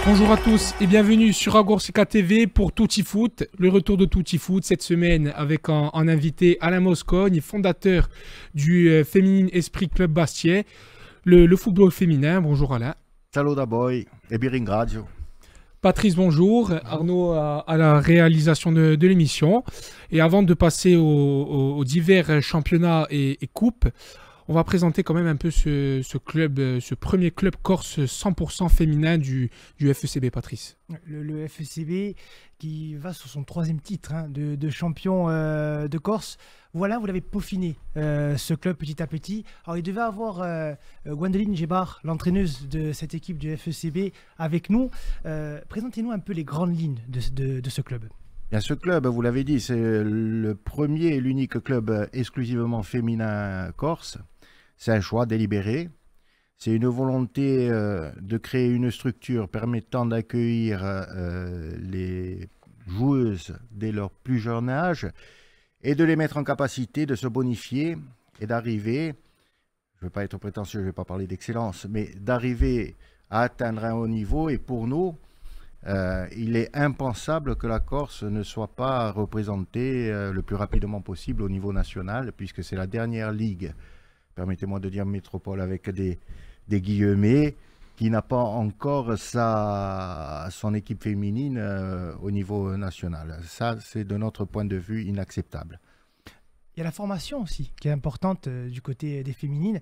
Bonjour à tous et bienvenue sur Agorsica TV pour Tutti Foot, le retour de Tutti Foot cette semaine avec en invité Alain Moscogne, fondateur du Féminine Esprit Club Bastia, le football féminin. Bonjour Alain. Salut da boy e Biringradio. Patrice, bonjour. Arnaud à la réalisation de l'émission. Et avant de passer aux divers championnats et coupes, on va présenter quand même un peu ce club, ce premier club corse 100% féminin du FECB, Patrice. Le FECB qui va sur son troisième titre de champion de Corse. Voilà, vous l'avez peaufiné, ce club petit à petit. Alors, il devait avoir Gwendoline Gebar, l'entraîneuse de cette équipe du FECB, avec nous. Présentez-nous un peu les grandes lignes de ce club. Bien, ce club, vous l'avez dit, c'est le premier et l'unique club exclusivement féminin corse. C'est un choix délibéré. C'est une volonté de créer une structure permettant d'accueillir les joueuses dès leur plus jeune âge et de les mettre en capacité de se bonifier et d'arriver, je ne veux pas être prétentieux, je ne vais pas parler d'excellence, mais d'arriver à atteindre un haut niveau. Et pour nous, il est impensable que la Corse ne soit pas représentée le plus rapidement possible au niveau national, puisque c'est la dernière ligue, permettez-moi de dire métropole avec des guillemets, qui n'a pas encore son équipe féminine au niveau national. Ça, c'est de notre point de vue inacceptable. Il y a la formation aussi, qui est importante du côté des féminines.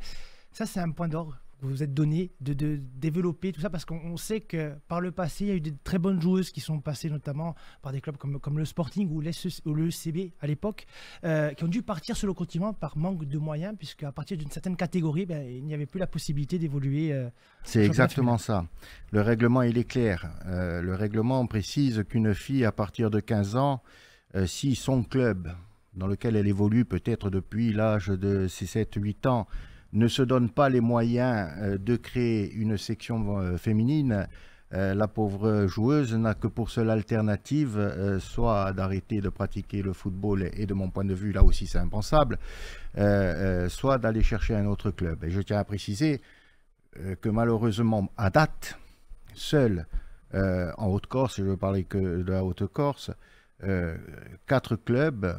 Ça, c'est un point d'ordre que vous vous êtes donné de développer tout ça, parce qu'on sait que par le passé, il y a eu de très bonnes joueuses qui sont passées notamment par des clubs comme le Sporting ou le ECB à l'époque, qui ont dû partir sur le continent par manque de moyens, puisqu'à partir d'une certaine catégorie, il n'y avait plus la possibilité d'évoluer. C'est exactement ça. Le règlement, il est clair. Le règlement précise qu'une fille, à partir de 15 ans, si son club, dans lequel elle évolue peut-être depuis l'âge de ses 7-8 ans, ne se donne pas les moyens de créer une section féminine, la pauvre joueuse n'a que pour seule alternative soit d'arrêter de pratiquer le football, et de mon point de vue, là aussi c'est impensable, soit d'aller chercher un autre club. Et je tiens à préciser que malheureusement, à date, seul en Haute-Corse, je ne veux parler que de la Haute-Corse, 4 clubs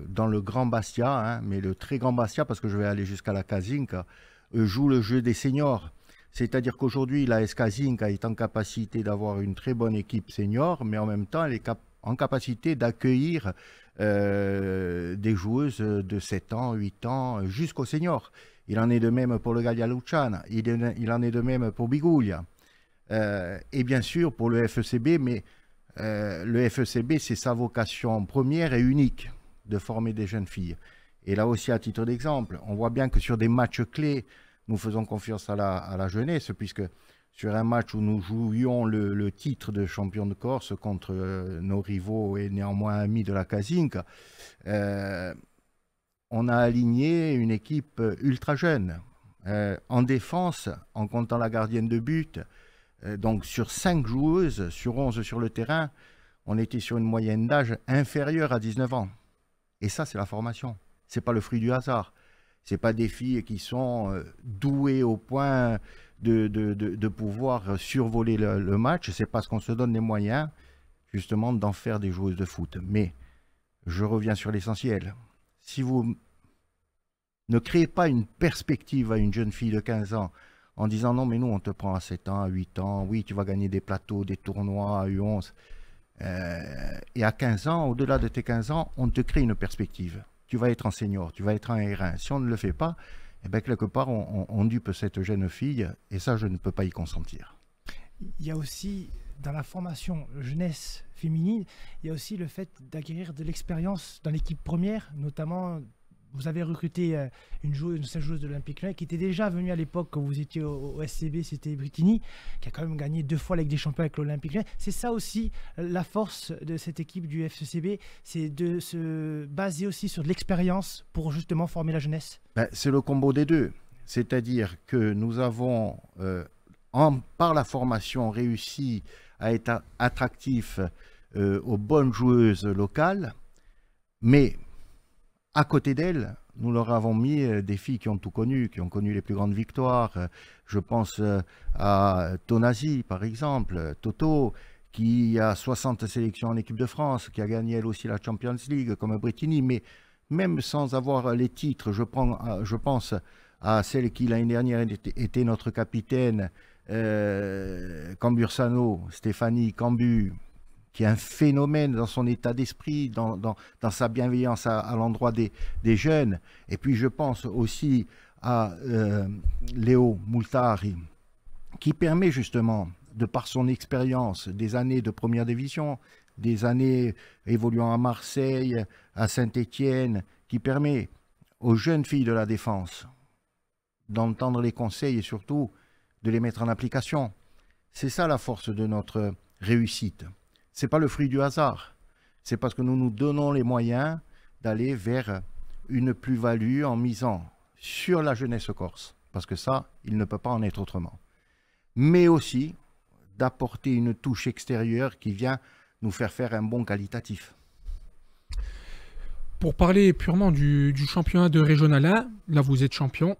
dans le Grand Bastia, mais le très Grand Bastia, parce que je vais aller jusqu'à la Casinca, joue le jeu des seniors. C'est-à-dire qu'aujourd'hui, la AS Casinca est en capacité d'avoir une très bonne équipe senior, mais en même temps, elle est en capacité d'accueillir des joueuses de 7 ans, 8 ans, jusqu'aux seniors. Il en est de même pour le Gallia Luciana, il en est de même pour Biguglia. Et bien sûr, pour le FECB, mais le FECB, c'est sa vocation première et unique, de former des jeunes filles. Et là aussi, à titre d'exemple, on voit bien que sur des matchs clés, nous faisons confiance à la jeunesse, puisque sur un match où nous jouions le titre de champion de Corse contre nos rivaux et néanmoins amis de la Casinca, on a aligné une équipe ultra jeune. En défense, en comptant la gardienne de but, donc sur 5 joueuses, sur 11 sur le terrain, on était sur une moyenne d'âge inférieure à 19 ans. Et ça, c'est la formation. Ce n'est pas le fruit du hasard. Ce n'est pas des filles qui sont douées au point de pouvoir survoler le match. C'est parce qu'on se donne les moyens, justement, d'en faire des joueuses de foot. Mais je reviens sur l'essentiel. Si vous ne créez pas une perspective à une jeune fille de 15 ans en disant « Non, mais nous, on te prend à 7 ans, à 8 ans. Oui, tu vas gagner des plateaux, des tournois à U11. » Et à 15 ans, au-delà de tes 15 ans, on te crée une perspective. Tu vas être en senior, tu vas être en R1. Si on ne le fait pas, eh bien, quelque part, on dupe cette jeune fille, et ça, je ne peux pas y consentir. Il y a aussi, dans la formation jeunesse féminine, il y a aussi le fait d'acquérir de l'expérience dans l'équipe première, notamment. Vous avez recruté une joueuse de l'Olympique Lyonnais qui était déjà venue à l'époque quand vous étiez au SCB, c'était Brittini, qui a quand même gagné 2 fois la Ligue des Champions avec l'Olympique Lyonnais. C'est ça aussi la force de cette équipe du FCB, c'est de se baser aussi sur de l'expérience pour justement former la jeunesse. C'est le combo des deux. C'est-à-dire que nous avons, par la formation, réussi à être attractifs aux bonnes joueuses locales, mais à côté d'elle, nous leur avons mis des filles qui ont tout connu, qui ont connu les plus grandes victoires. Je pense à Tonasi, par exemple, Toto, qui a 60 sélections en équipe de France, qui a gagné elle aussi la Champions League, comme Bretigny. Mais même sans avoir les titres, je pense à celle qui l'année dernière était notre capitaine, Cambursano, Stéphanie Cambu, qui est un phénomène dans son état d'esprit, dans sa bienveillance à l'endroit des jeunes. Et puis je pense aussi à Léo Moultari, qui permet justement, de par son expérience, des années de première division, des années évoluant à Marseille, à Saint-Étienne, qui permet aux jeunes filles de la défense d'entendre les conseils et surtout de les mettre en application. C'est ça la force de notre réussite. Ce n'est pas le fruit du hasard. C'est parce que nous nous donnons les moyens d'aller vers une plus-value en misant sur la jeunesse corse. Parce que ça, il ne peut pas en être autrement. Mais aussi d'apporter une touche extérieure qui vient nous faire un bond qualitatif. Pour parler purement du championnat de Régional 1, là vous êtes champion,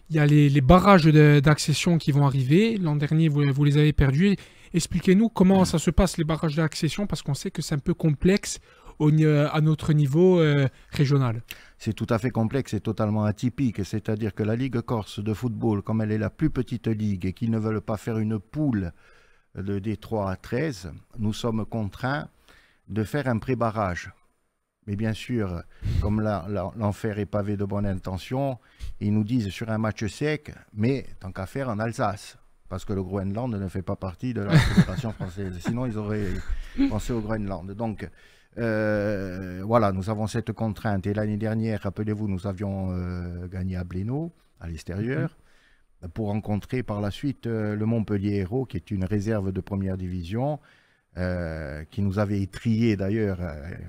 il y a les barrages d'accession qui vont arriver. L'an dernier, vous les avez perdus. Expliquez-nous comment ça se passe, les barrages d'accession, parce qu'on sait que c'est un peu complexe à notre niveau régional. C'est tout à fait complexe et totalement atypique. C'est-à-dire que la Ligue corse de football, comme elle est la plus petite ligue et qu'ils ne veulent pas faire une poule de D3 à 13, nous sommes contraints de faire un pré-barrage. Mais bien sûr, comme l'enfer est pavé de bonnes intentions, ils nous disent sur un match sec, mais tant qu'à faire en Alsace. Parce que le Groenland ne fait pas partie de la Fédération française. Sinon, ils auraient pensé au Groenland. Donc, voilà, nous avons cette contrainte. Et l'année dernière, rappelez-vous, nous avions gagné à Blénaud, à l'extérieur, pour rencontrer par la suite le Montpellier Hérault, qui est une réserve de première division, qui nous avait étrillé d'ailleurs,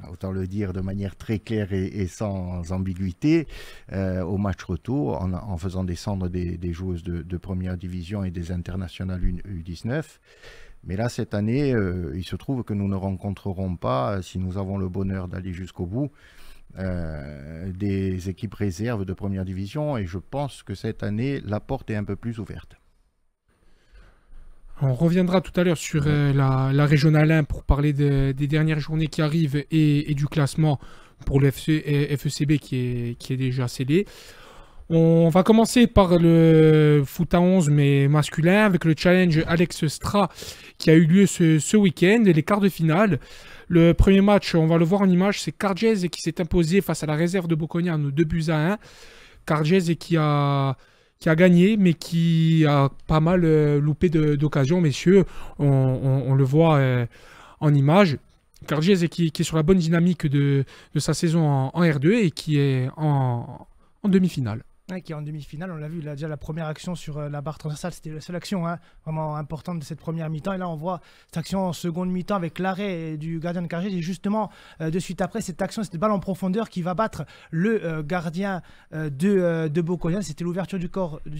autant le dire de manière très claire et sans ambiguïté, au match retour, en faisant descendre des joueuses de première division et des internationales U19. Mais là, cette année, il se trouve que nous ne rencontrerons pas, si nous avons le bonheur d'aller jusqu'au bout, des équipes réserves de première division. Et je pense que cette année, la porte est un peu plus ouverte. On reviendra tout à l'heure sur la Régionale 1 pour parler des dernières journées qui arrivent et du classement pour le FECB qui est déjà scellé. On va commencer par le foot à 11 mais masculin avec le challenge Alex Stra qui a eu lieu ce week-end et les quarts de finale. Le premier match, on va le voir en image, c'est Cargès qui s'est imposé face à la réserve de Bocognano 2-1. Cargès qui a gagné, mais qui a pas mal loupé d'occasions, messieurs. On le voit en image. Cargès qui est sur la bonne dynamique de sa saison en R2 et qui est en demi-finale. Ouais, qui est en demi-finale, on l'a vu, il a déjà la première action sur la barre transversale, c'était la seule action vraiment importante de cette première mi-temps. Et là, on voit cette action en seconde mi-temps avec l'arrêt du gardien de Cargès. Et justement, de suite après, cette action, cette balle en profondeur qui va battre le gardien de Bocognano. C'était l'ouverture du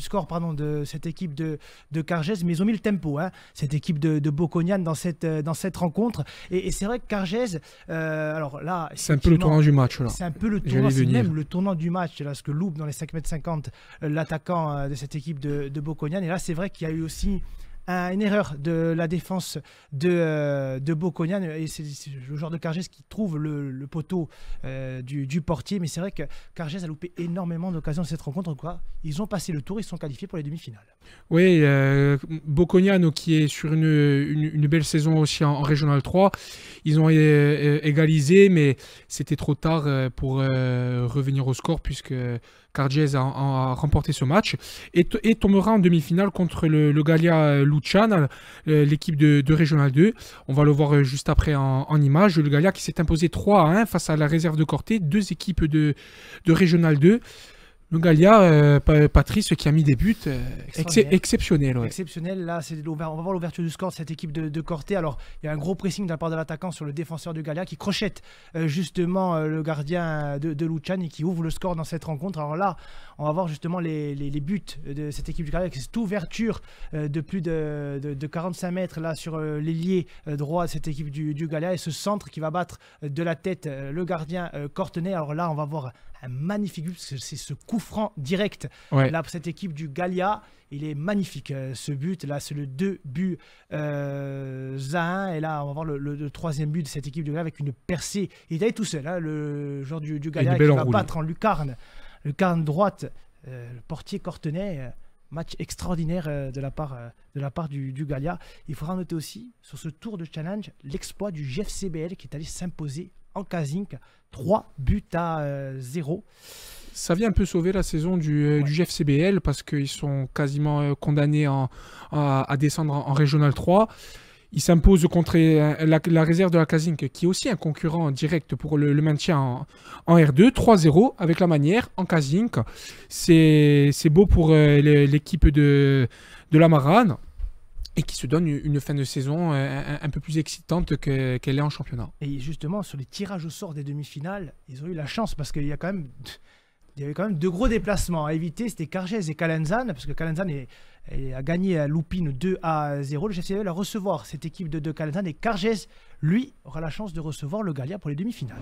score de cette équipe de Cargès. Mais ils ont mis le tempo, cette équipe de Bocognano dans cette rencontre. Et c'est vrai que Cargès, alors là... C'est un peu le tournant du match. C'est un peu le tournant, c'est même le tournant du match. Là, ce que loupe dans les 5,50 m l'attaquant de cette équipe de Bocognano. Et là, c'est vrai qu'il y a eu aussi une erreur de la défense de Bocognano. Et c'est le joueur de Cargès qui trouve le poteau du portier. Mais c'est vrai que Cargès a loupé énormément d'occasions de cette rencontre. Quoi. Ils ont passé le tour, ils sont qualifiés pour les demi-finales. Oui, Bocognano qui est sur une belle saison aussi en Régional 3. Ils ont égalisé, mais c'était trop tard pour revenir au score puisque Cargès a remporté ce match et tombera en demi-finale contre le Gallia Luciana, l'équipe de Régional 2. On va le voir juste après en image. Le Gallia qui s'est imposé 3-1 face à la réserve de Corté, deux équipes de Régional 2. Le Gallia, Patrice, qui a mis des buts exceptionnels. Ouais. Exceptionnels. Là, on va voir l'ouverture du score de cette équipe de Corté. Alors, il y a un gros pressing de la part de l'attaquant sur le défenseur du Gallia qui crochette justement le gardien de Luciani et qui ouvre le score dans cette rencontre. Alors là, on va voir justement les buts de cette équipe du Gallia avec cette ouverture de plus de 45 mètres là, sur l'ailier droit de cette équipe du Gallia et ce centre qui va battre de la tête le gardien Cortenay. Alors là, on va voir un magnifique but, parce que c'est ce coup franc direct. Ouais. Là, pour cette équipe du Gallia, il est magnifique. Ce but, là, c'est le 2 buts à 1. Et là, on va voir le troisième but de cette équipe du Gallia avec une percée. Il est allé tout seul, hein, le joueur du Gallia qui va battre en lucarne. Lucarne droite, le portier Cortenay. Match extraordinaire de la part du Gallia. Il faudra noter aussi, sur ce tour de challenge, l'exploit du GFCBL qui est allé s'imposer en Kazink, 3 buts à 0. Ça vient un peu sauver la saison du GFCBL parce qu'ils sont quasiment condamnés à descendre en Régional 3. Ils s'imposent contre la réserve de la Kazink, qui est aussi un concurrent direct pour le maintien en R2, 3-0 avec la manière en Kazink. C'est beau pour l'équipe de la Marane et qui se donne une fin de saison un peu plus excitante qu'elle est en championnat. Et justement, sur les tirages au sort des demi-finales, ils ont eu la chance parce qu'il y avait quand même deux gros déplacements à éviter. C'était Cargès et Calenzane, parce que Calenzane a gagné à Loupine 2-0. Le GFCBL va recevoir cette équipe de Calenzane et Cargès, lui, aura la chance de recevoir le Gallia pour les demi-finales.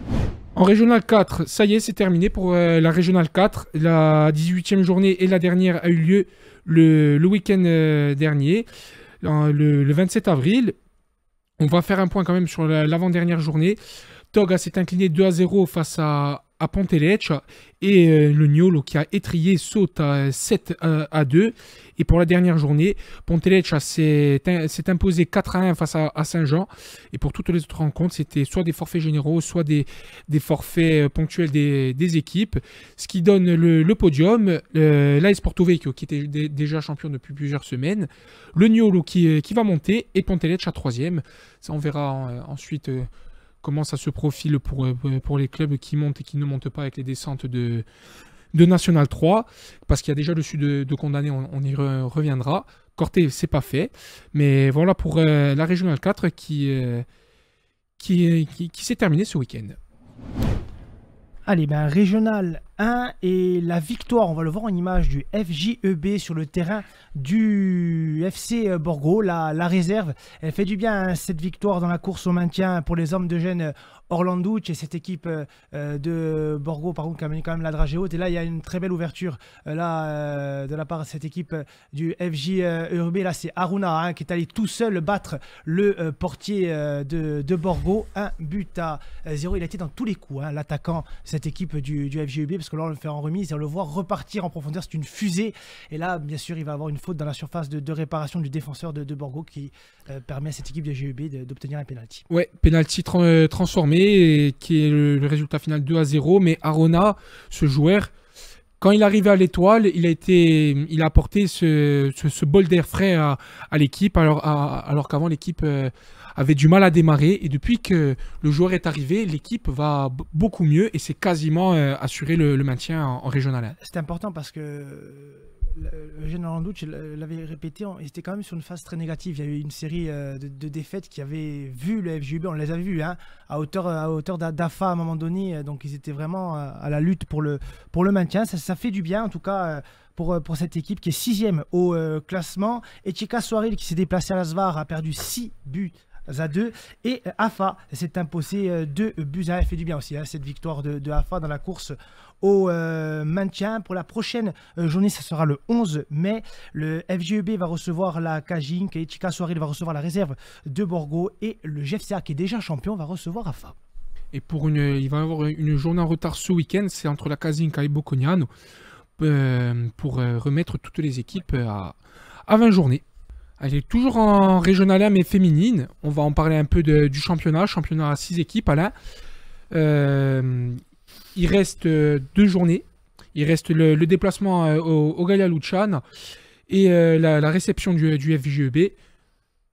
En Régional 4, ça y est, c'est terminé pour la Régional 4. La 18e journée et la dernière a eu lieu le week-end dernier, le 27 avril. On va faire un point quand même sur l'avant-dernière journée. Toga s'est incliné 2-0 face à Ponteletch et le Niolo qui a étrié saute à 7-2. Et pour la dernière journée, Ponteletch s'est imposé 4-1 face à Saint-Jean. Et pour toutes les autres rencontres, c'était soit des forfaits généraux, soit des forfaits ponctuels des équipes. Ce qui donne le podium, l'AS Porto Vecchio qui était déjà champion depuis plusieurs semaines, le Niolo qui va monter et Ponteletch à 3e. Ça, on verra ensuite comment ça se profile pour les clubs qui montent et qui ne montent pas avec les descentes de National 3, parce qu'il y a déjà le sud de condamné, on y reviendra. Corté, c'est pas fait, mais voilà pour la Régional 4 qui s'est terminée ce week-end. Allez, Régional 1 et la victoire, on va le voir en image du FJEB sur le terrain du FC Borgo, la réserve. Elle fait du bien, cette victoire dans la course au maintien pour les hommes de Gênes Orlandouch et cette équipe de Borgo, par contre, qui a mené quand même la dragée haute. Et là, il y a une très belle ouverture de la part de cette équipe du FJEB. Là, c'est Aruna qui est allé tout seul battre le portier de Borgo. 1 but à 0. Il a été dans tous les coups, l'attaquant, cette équipe du FJEB, parce que là, on le fait en remise et on le voit repartir en profondeur. C'est une fusée. Et là, bien sûr, il va avoir une faute dans la surface de réparation du défenseur de Borgo qui permet à cette équipe du FJEB d'obtenir un penalty. Ouais, penalty transformé. Et qui est le résultat final 2-0, mais Arona, ce joueur, quand il arrivait à l'étoile, il a apporté ce bol d'air frais à l'équipe, alors qu'avant l'équipe avait du mal à démarrer, et depuis que le joueur est arrivé, l'équipe va beaucoup mieux et c'est quasiment assuré le maintien en Régional 1. C'est important parce que Eugène Orlandouch l'avait répété, ils étaient quand même sur une phase très négative. Il y a eu une série de défaites qui avaient vu le FJUB, on les avait vus à hauteur d'AFA à un moment donné, donc ils étaient vraiment à la lutte pour le maintien. Ça fait du bien en tout cas pour cette équipe qui est 6e au classement. Echika Soaril qui s'est déplacé à l'Asvar a perdu 6 buts à 2 et AFA s'est imposé 2 buts à 1. Fait du bien aussi cette victoire de AFA dans la course au maintien. Pour la prochaine journée, ça sera le 11 mai. Le FJEB va recevoir la Kajink et Chika Soaril va recevoir la réserve de Borgo et le GFCA qui est déjà champion va recevoir AFA. Et il va y avoir une journée en retard ce week-end, c'est entre la Kajink et Bocognano pour remettre toutes les équipes à 20 journées. Elle est toujours en Régional 1 mais féminine. On va en parler un peu du championnat à 6 équipes. Alain. Il reste 2 journées. Il reste le déplacement au Gallia Luciane et la réception du FJEB.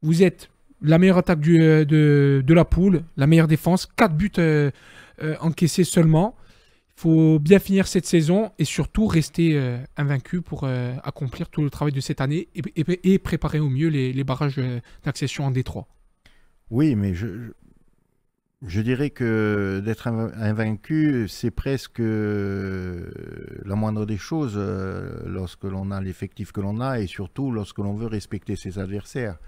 Vous êtes la meilleure attaque de la poule, la meilleure défense, 4 buts encaissés seulement. Il faut bien finir cette saison et surtout rester invaincu pour accomplir tout le travail de cette année et préparer au mieux les barrages d'accession en D3. Oui, mais je dirais que d'être invaincu, c'est presque la moindre des choses lorsque l'on a l'effectif que l'on a et surtout lorsque l'on veut respecter ses adversaires.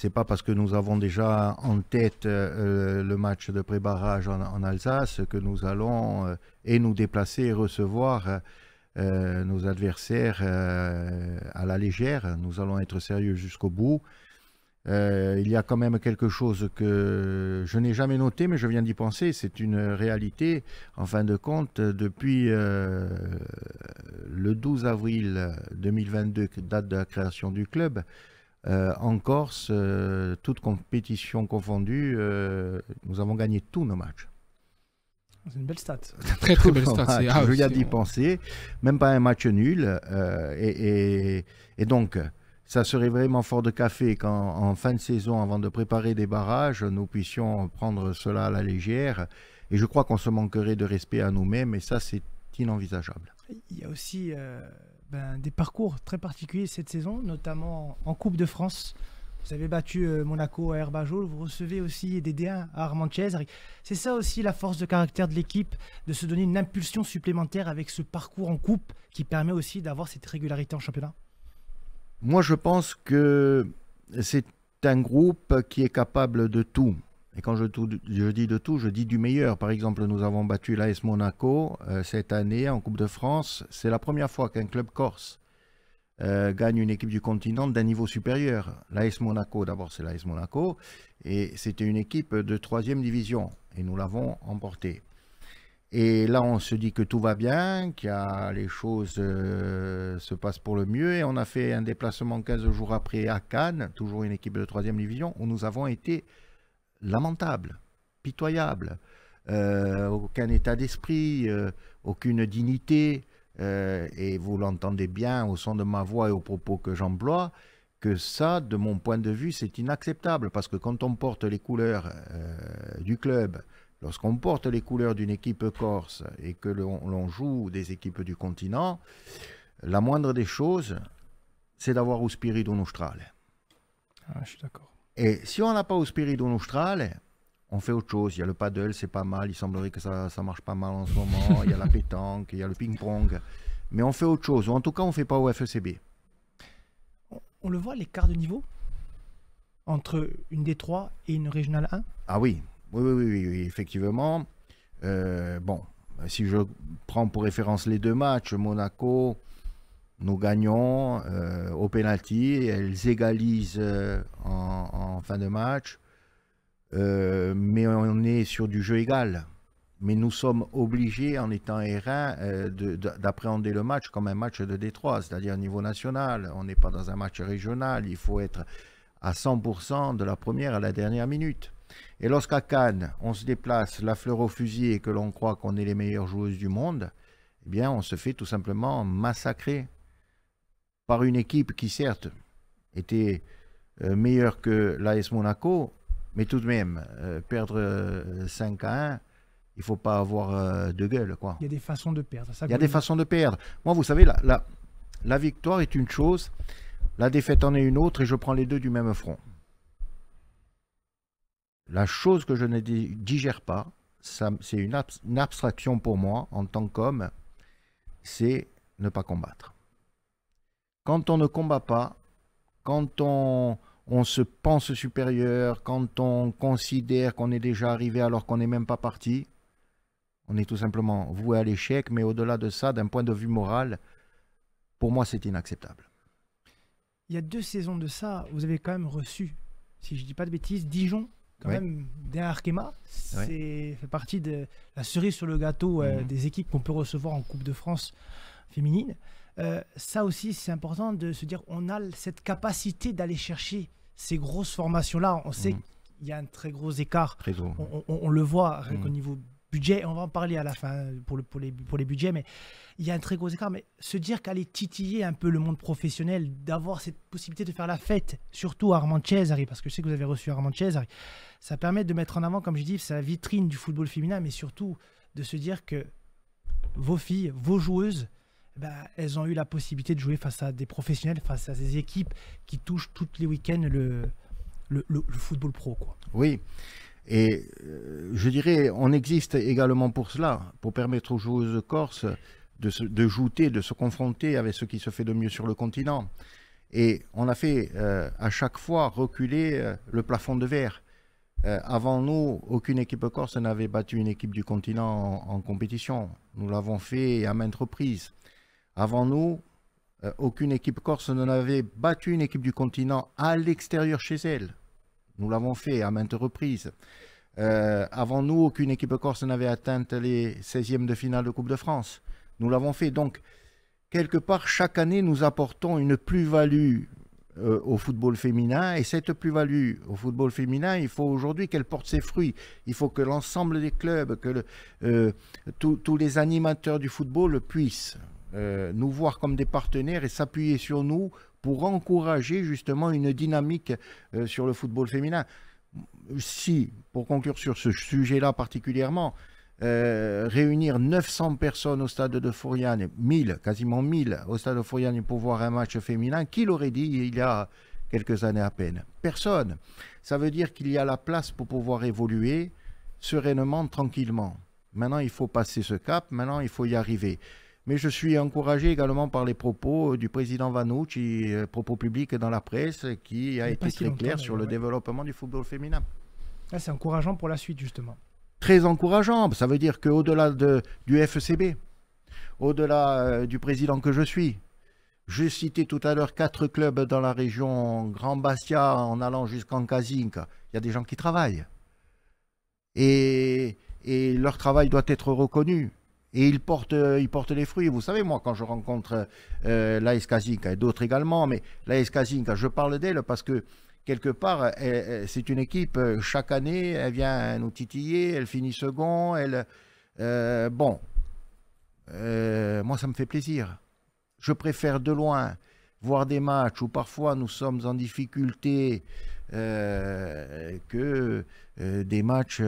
C'est pas parce que nous avons déjà en tête le match de pré-barrage en Alsace que nous allons et nous déplacer et recevoir nos adversaires à la légère. Nous allons être sérieux jusqu'au bout. Il y a quand même quelque chose que je n'ai jamais noté, mais je viens d'y penser. C'est une réalité. En fin de compte, depuis le 12 avril 2022, date de la création du club, en Corse, toute compétition confondue, nous avons gagné tous nos matchs. C'est une belle stat. Très très belle stat. Je viens d'y penser. Même pas un match nul. Et donc, ça serait vraiment fort de café qu'en fin de saison, avant de préparer des barrages, nous puissions prendre cela à la légère. Et je crois qu'on se manquerait de respect à nous-mêmes. Et ça, c'est inenvisageable. Il y a aussi des parcours très particuliers cette saison, notamment en Coupe de France. Vous avez battu Monaco à Herbajol, vous recevez aussi des D1 à Armentières. C'est ça aussi la force de caractère de l'équipe, de se donner une impulsion supplémentaire avec ce parcours en coupe qui permet aussi d'avoir cette régularité en championnat. Moi, je pense que c'est un groupe qui est capable de tout. Et quand je dis de tout, je dis du meilleur. Par exemple, nous avons battu l'AS Monaco cette année en Coupe de France. C'est la première fois qu'un club corse gagne une équipe du continent d'un niveau supérieur. L'AS Monaco, d'abord, c'est l'AS Monaco. Et c'était une équipe de 3e division. Et nous l'avons emportée. Et là, on se dit que tout va bien, que les choses se passent pour le mieux. Et on a fait un déplacement 15 jours après à Cannes, toujours une équipe de 3e division, où nous avons été lamentables, pitoyables. Aucun état d'esprit, aucune dignité. Et vous l'entendez bien au son de ma voix et aux propos que j'emploie, que ça, de mon point de vue, c'est inacceptable. Parce que quand on porte les couleurs du club, lorsqu'on porte les couleurs d'une équipe corse et que l'on joue des équipes du continent, la moindre des choses, c'est d'avoir au spirito nostrale. Ah, je suis d'accord. Et si on n'a pas au spirito nostrale, on fait autre chose. Il y a le paddle, c'est pas mal. Il semblerait que ça marche pas mal en ce moment. Il y a la pétanque, il y a le ping-pong. Mais on fait autre chose. Ou en tout cas, on ne fait pas au FECB. On le voit, l'écart de niveau entre une D3 et une régionale 1? Ah oui. Oui, effectivement. Bon, si je prends pour référence les deux matchs, Monaco, nous gagnons au pénalty, elles égalisent en fin de match, mais on est sur du jeu égal. Mais nous sommes obligés, en étant R1, d'appréhender le match comme un match de D3, c'est-à-dire au niveau national. On n'est pas dans un match régional, il faut être à 100% de la première à la dernière minute. Et lorsqu'à Cannes, on se déplace la fleur au fusil et que l'on croit qu'on est les meilleures joueuses du monde, eh bien, on se fait tout simplement massacrer par une équipe qui, certes, était meilleure que l'AS Monaco, mais tout de même, perdre 5-1, il ne faut pas avoir de gueule, quoi. Il y a des façons de perdre. Il y a des façons de perdre. Moi, vous savez, la victoire est une chose, la défaite en est une autre, et je prends les deux du même front. La chose que je ne digère pas, c'est une abstraction pour moi, en tant qu'homme, c'est ne pas combattre. Quand on ne combat pas, quand on se pense supérieur, quand on considère qu'on est déjà arrivé alors qu'on n'est même pas parti, on est tout simplement voué à l'échec, mais au-delà de ça, d'un point de vue moral, pour moi, c'est inacceptable. Il y a 2 saisons de ça, vous avez quand même reçu, si je ne dis pas de bêtises, Dijon, quand même, d'un Arkema. C'est fait partie de la cerise sur le gâteau des équipes qu'on peut recevoir en Coupe de France féminine. Ça aussi, c'est important de se dire on a cette capacité d'aller chercher ces grosses formations-là. On sait qu'il y a un très gros écart. On le voit au niveau budget. On va en parler à la fin pour les budgets, mais il y a un très gros écart. Mais se dire qu'aller titiller un peu le monde professionnel, d'avoir cette possibilité de faire la fête, surtout à Armentières, parce que je sais que vous avez reçu Armentières, ça permet de mettre en avant, comme je dis, c'est la vitrine du football féminin, mais surtout de se dire que vos filles, vos joueuses, elles ont eu la possibilité de jouer face à des professionnels, face à des équipes qui touchent tous les week-ends le football pro, quoi. Oui, et je dirais, on existe également pour cela, pour permettre aux joueuses corses de jouer, de se confronter avec ce qui se fait de mieux sur le continent. Et on a fait à chaque fois reculer le plafond de verre. Avant nous, aucune équipe corse n'avait battu une équipe du continent en compétition. Nous l'avons fait à maintes reprises. Avant nous, aucune équipe corse n'avait battu une équipe du continent à l'extérieur chez elle. Nous l'avons fait à maintes reprises. Avant nous, aucune équipe corse n'avait atteint les 16e de finale de Coupe de France. Nous l'avons fait. Donc, quelque part, chaque année, nous apportons une plus-value au football féminin. Et cette plus-value au football féminin, il faut aujourd'hui qu'elle porte ses fruits. Il faut que l'ensemble des clubs, que tous les animateurs du football puissent nous voir comme des partenaires et s'appuyer sur nous pour encourager justement une dynamique sur le football féminin. Si, pour conclure sur ce sujet-là particulièrement, réunir 900 personnes au stade de Fouriane, 1000, quasiment 1000 au stade de Fouriane pour voir un match féminin, qui l'aurait dit il y a quelques années à peine? Personne. Ça veut dire qu'il y a la place pour pouvoir évoluer sereinement, tranquillement. Maintenant, il faut passer ce cap, maintenant, il faut y arriver. Mais je suis encouragé également par les propos du président Vanucci, propos publics dans la presse, qui a été très clair sur le développement du football féminin. C'est encourageant pour la suite, justement. Très encourageant. Ça veut dire qu'au-delà du FCB, au-delà du président que je suis, je citais tout à l'heure 4 clubs dans la région Grand Bastia en allant jusqu'en Kazinka. Il y a des gens qui travaillent. Et leur travail doit être reconnu. Et ils portent les fruits. Vous savez, moi, quand je rencontre l'AS Kazinka et d'autres également, mais l'AS Kazinka, je parle d'elle parce que quelque part, c'est une équipe, chaque année, elle vient nous titiller, elle finit second, moi, ça me fait plaisir. Je préfère de loin voir des matchs où parfois nous sommes en difficulté que des matchs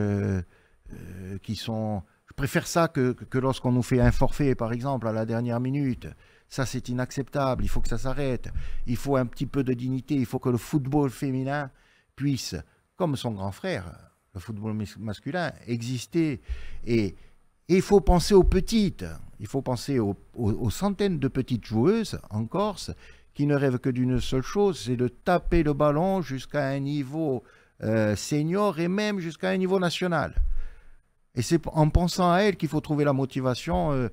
qui sont... Je préfère ça que lorsqu'on nous fait un forfait, par exemple, à la dernière minute. Ça, c'est inacceptable. Il faut que ça s'arrête. Il faut un petit peu de dignité. Il faut que le football féminin puisse, comme son grand frère, le football masculin, exister. Et il faut penser aux petites. Il faut penser aux centaines de petites joueuses en Corse qui ne rêvent que d'une seule chose, c'est de taper le ballon jusqu'à un niveau senior et même jusqu'à un niveau national. Et c'est en pensant à elle qu'il faut trouver la motivation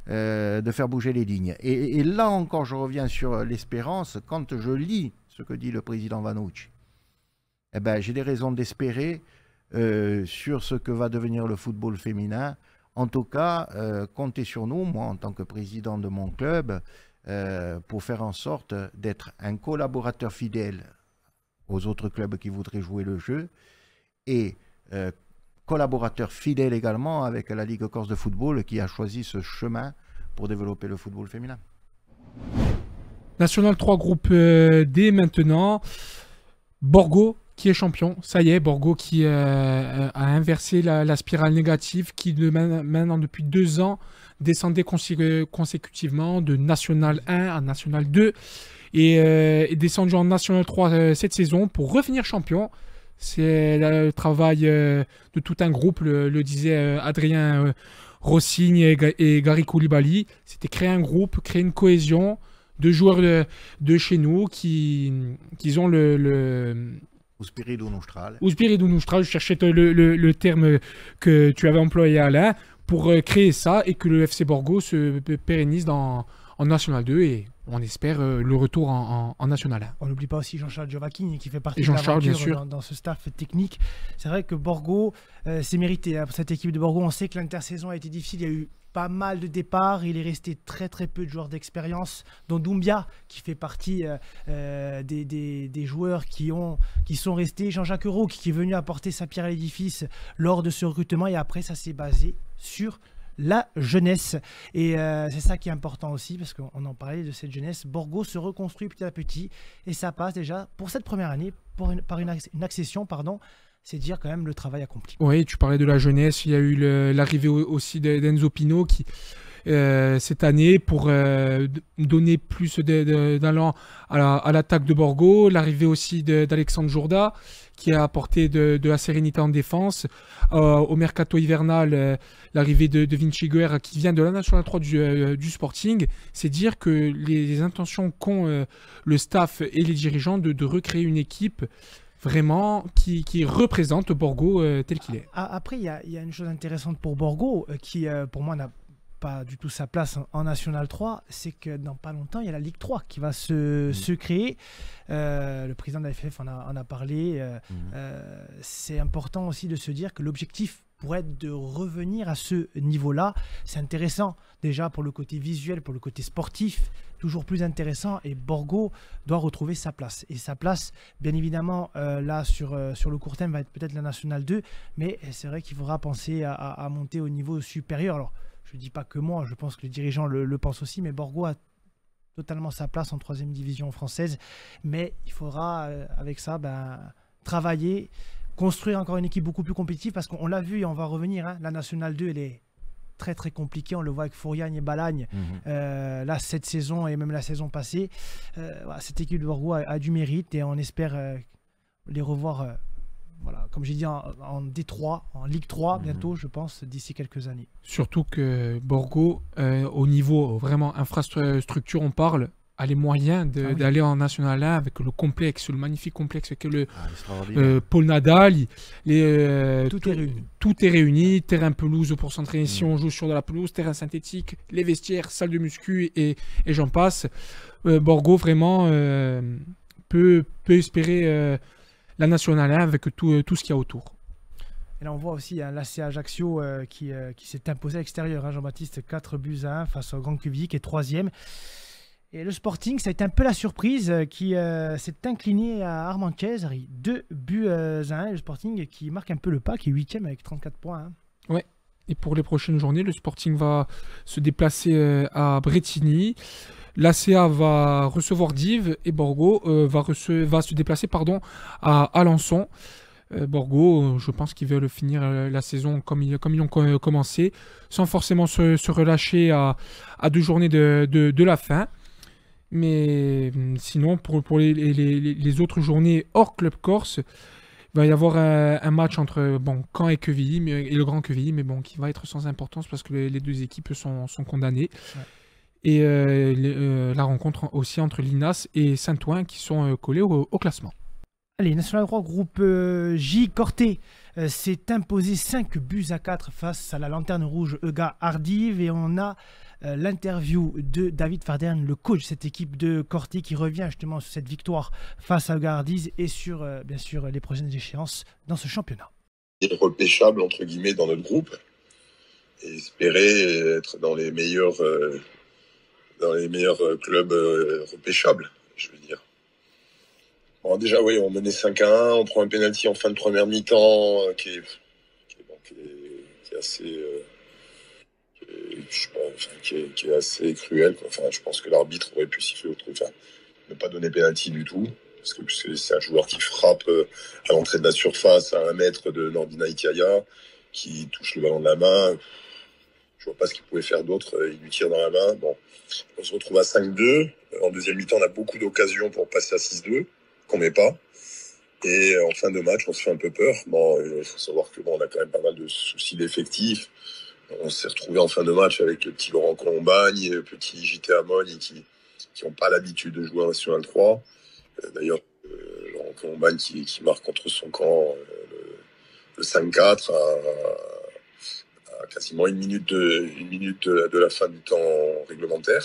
de faire bouger les lignes. Et là encore, je reviens sur l'espérance. Quand je lis ce que dit le président Vanucci, eh ben, j'ai des raisons d'espérer sur ce que va devenir le football féminin. En tout cas, comptez sur nous, moi en tant que président de mon club, pour faire en sorte d'être un collaborateur fidèle aux autres clubs qui voudraient jouer le jeu et collaborateur fidèle également avec la Ligue Corse de football qui a choisi ce chemin pour développer le football féminin. National 3 groupe D maintenant. Borgo qui est champion. Ça y est, Borgo qui a inversé la spirale négative qui maintenant depuis 2 ans descendait consécutivement de National 1 à National 2 et est descendu en National 3 cette saison pour revenir champion. C'est le travail de tout un groupe, le disait Adrien Rossigne et Gary Koulibaly. C'était créer un groupe, créer une cohésion de joueurs de chez nous qui ont le Spiritu Nostral. Ou Spiritu Nostral, je cherchais le terme que tu avais employé, Alain, pour créer ça et que le FC Borgo se pérennise en National 2 et on espère le retour en National 1. On n'oublie pas aussi Jean-Charles Giovacchini qui fait partie de l'aventure dans ce staff technique. C'est vrai que Borgo, c'est mérité. Pour cette équipe de Borgo, on sait que l'intersaison a été difficile. Il y a eu pas mal de départs. Il est resté très peu de joueurs d'expérience, dont Doumbia qui fait partie des joueurs qui sont restés. Jean-Jacques Roux qui est venu apporter sa pierre à l'édifice lors de ce recrutement. Et après, ça s'est basé sur la jeunesse. Et c'est ça qui est important aussi, parce qu'on en parlait de cette jeunesse. Borgo se reconstruit petit à petit, et ça passe déjà, pour cette première année, par une accession, c'est dire quand même le travail accompli. Oui, tu parlais de la jeunesse, il y a eu l'arrivée aussi d'Enzo Pino, cette année pour donner plus d'allant à l'attaque de Borgo. L'arrivée aussi d'Alexandre Jourda, qui a apporté de la sérénité en défense. Au mercato hivernal, l'arrivée de Vinci Guerra, qui vient de la National 3 du Sporting. C'est dire que les intentions qu'ont le staff et les dirigeants de recréer une équipe vraiment qui représente Borgo tel qu'il est. Après, il y a une chose intéressante pour Borgo, qui pour moi n'a pas du tout sa place en National 3, c'est que dans pas longtemps, il y a la Ligue 3 qui va se créer. Le président de la FF en a parlé. C'est important aussi de se dire que l'objectif pourrait être de revenir à ce niveau-là. C'est intéressant déjà pour le côté visuel, pour le côté sportif, toujours plus intéressant, et Borgo doit retrouver sa place. Et sa place, bien évidemment, là, sur le court terme, va être peut-être la National 2, mais c'est vrai qu'il faudra penser à monter au niveau supérieur. Alors, je ne dis pas que moi, je pense que les dirigeants le pensent aussi, mais Borgo a totalement sa place en 3e division française, mais il faudra, avec ça, travailler, construire encore une équipe beaucoup plus compétitive, parce qu'on l'a vu et on va revenir, hein, la National 2, elle est très très compliquée, on le voit avec Fouriagne et Balagne, là cette saison et même la saison passée. Voilà, cette équipe de Borgo a du mérite et on espère les revoir, voilà, comme j'ai dit, en D3, en Ligue 3 bientôt, je pense, d'ici quelques années. Surtout que Borgo, au niveau vraiment infrastructure, on parle, a les moyens d'aller en National 1 avec le complexe, le magnifique complexe que le Paul Nadal. Tout est réuni. Tout est réuni, terrain pelouse pour s'entraîner si on joue sur de la pelouse, terrain synthétique, les vestiaires, salle de muscu et j'en passe. Borgo vraiment peut espérer la National 1 avec tout ce qu'il y a autour. Et là, on voit aussi l'AC Ajaccio qui s'est imposé à l'extérieur. Hein, Jean-Baptiste, 4-1 face au Grand Quevilly, qui est 3e. Et le Sporting, ça a été un peu la surprise, qui s'est incliné à Armanquez, 2-1. Et le Sporting qui marque un peu le pas, qui est 8e avec 34 points. Hein. Ouais. Et pour les prochaines journées, le Sporting va se déplacer à Bretigny. L'ACA va recevoir Dives et Borgo va se déplacer à Alençon. Borgo, je pense qu'ils veulent finir la saison comme ils ont commencé, sans forcément se relâcher à 2 journées de la fin. Mais sinon, pour les autres journées hors Club Corse, il va y avoir un match entre Caen et Quevilly, et le Grand Quevilly, mais qui va être sans importance parce que les deux équipes sont condamnées. Ouais. Et la rencontre aussi entre Linas et Saint-Ouen qui sont collés au classement. Allez, National 3, groupe J, Corté s'est imposé 5-4 face à la Lanterne Rouge EGA Ardive, et on a l'interview de David Farderne, le coach de cette équipe de Corté, qui revient justement sur cette victoire face à EGA Ardive et sur bien sûr les prochaines échéances dans ce championnat. Il est repêchable entre guillemets dans notre groupe et espérer être dans les meilleurs clubs repêchables, je veux dire. Bon, déjà, oui, on menait 5-1, on prend un penalty en fin de première mi-temps qui est assez, qui est assez cruel. Enfin, je pense que l'arbitre aurait pu siffler autre chose, ne pas donner penalty du tout, parce que c'est un joueur qui frappe à l'entrée de la surface à 1 mètre de Nordina Itiaya, qui touche le ballon de la main. Je vois pas ce qu'il pouvait faire d'autre. Il lui tire dans la main. Bon, on se retrouve à 5-2. En deuxième mi-temps, on a beaucoup d'occasions pour passer à 6-2, qu'on met pas. Et en fin de match, on se fait un peu peur. Bon, il faut savoir que on a quand même pas mal de soucis d'effectifs. On s'est retrouvé en fin de match avec le petit Laurent Colombagne, le petit JT Amogne qui n'ont pas l'habitude de jouer en National 3. D'ailleurs, Laurent Colombagne qui marque contre son camp le 5-4 à quasiment une minute de la fin du temps réglementaire.